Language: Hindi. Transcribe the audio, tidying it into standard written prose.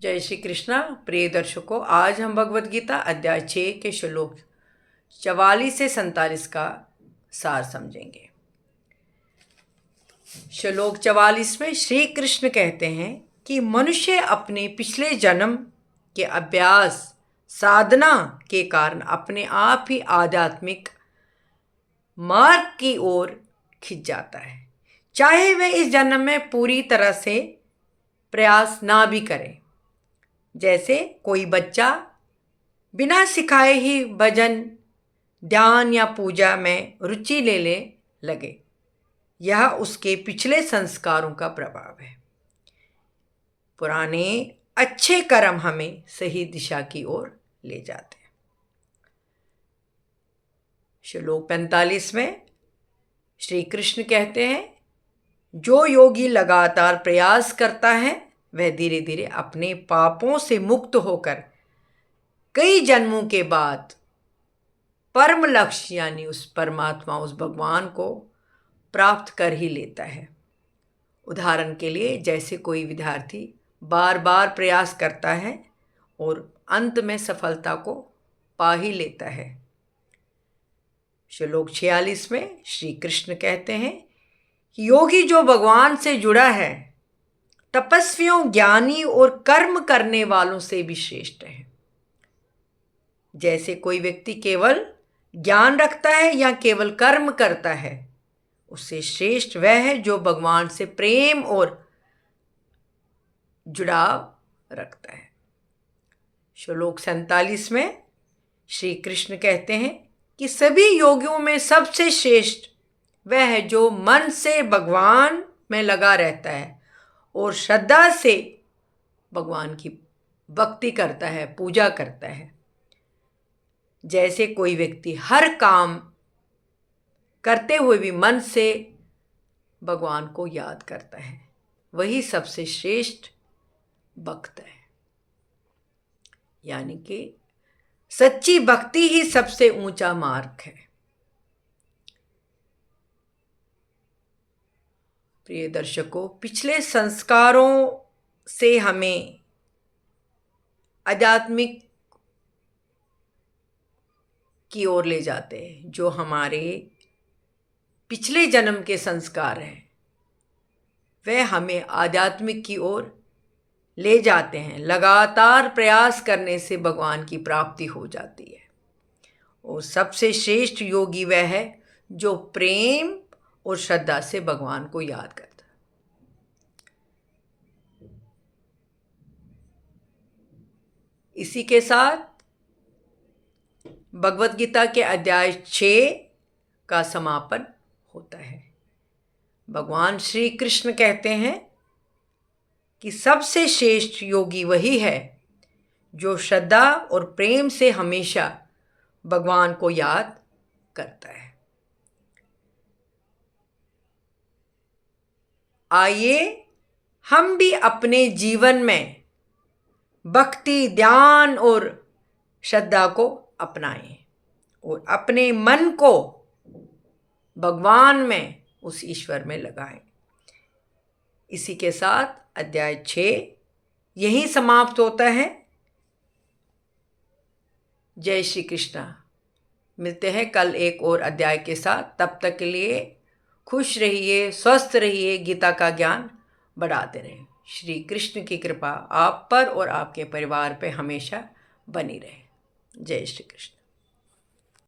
जय श्री कृष्णा। प्रिय दर्शकों, आज हम भगवद गीता अध्याय 6 के श्लोक 44 से 47 का सार समझेंगे। श्लोक 44 में श्री कृष्ण कहते हैं कि मनुष्य अपने पिछले जन्म के अभ्यास साधना के कारण अपने आप ही आध्यात्मिक मार्ग की ओर खिंच जाता है, चाहे वह इस जन्म में पूरी तरह से प्रयास ना भी करे। जैसे कोई बच्चा बिना सिखाए ही भजन, ध्यान या पूजा में रुचि ले लगे, यह उसके पिछले संस्कारों का प्रभाव है। पुराने अच्छे कर्म हमें सही दिशा की ओर ले जाते हैं। श्लोक 45 में श्री कृष्ण कहते हैं, जो योगी लगातार प्रयास करता है वह धीरे धीरे अपने पापों से मुक्त होकर कई जन्मों के बाद परम लक्ष्य यानी उस परमात्मा, उस भगवान को प्राप्त कर ही लेता है। उदाहरण के लिए, जैसे कोई विद्यार्थी बार बार प्रयास करता है और अंत में सफलता को पा ही लेता है। श्लोक 46 में श्री कृष्ण कहते हैं, योगी जो भगवान से जुड़ा है तपस्वियों, ज्ञानी और कर्म करने वालों से भी श्रेष्ठ है। जैसे कोई व्यक्ति केवल ज्ञान रखता है या केवल कर्म करता है, उससे श्रेष्ठ वह है जो भगवान से प्रेम और जुड़ाव रखता है। श्लोक 47 में श्री कृष्ण कहते हैं कि सभी योगियों में सबसे श्रेष्ठ वह है जो मन से भगवान में लगा रहता है और श्रद्धा से भगवान की भक्ति करता है, पूजा करता है। जैसे कोई व्यक्ति हर काम करते हुए भी मन से भगवान को याद करता है, वही सबसे श्रेष्ठ भक्त है। यानी कि सच्ची भक्ति ही सबसे ऊंचा मार्ग है। प्रिय दर्शकों, पिछले संस्कारों से हमें आध्यात्मिक की ओर ले जाते हैं। जो हमारे पिछले जन्म के संस्कार हैं वह हमें आध्यात्मिक की ओर ले जाते हैं। लगातार प्रयास करने से भगवान की प्राप्ति हो जाती है। और सबसे श्रेष्ठ योगी वह है जो प्रेम और श्रद्धा से भगवान को याद करता है। इसी के साथ भगवद गीता के अध्याय 6 का समापन होता है। भगवान श्री कृष्ण कहते हैं कि सबसे श्रेष्ठ योगी वही है जो श्रद्धा और प्रेम से हमेशा भगवान को याद करता है। आइए हम भी अपने जीवन में भक्ति, ध्यान और श्रद्धा को अपनाएं और अपने मन को भगवान में, उस ईश्वर में लगाएं। इसी के साथ अध्याय 6 यहीं समाप्त होता है। जय श्री कृष्णा। मिलते हैं कल एक और अध्याय के साथ। तब तक के लिए खुश रहिए, स्वस्थ रहिए, गीता का ज्ञान बढ़ाते रहें। श्री कृष्ण की कृपा आप पर और आपके परिवार पर हमेशा बनी रहे। जय श्री कृष्ण।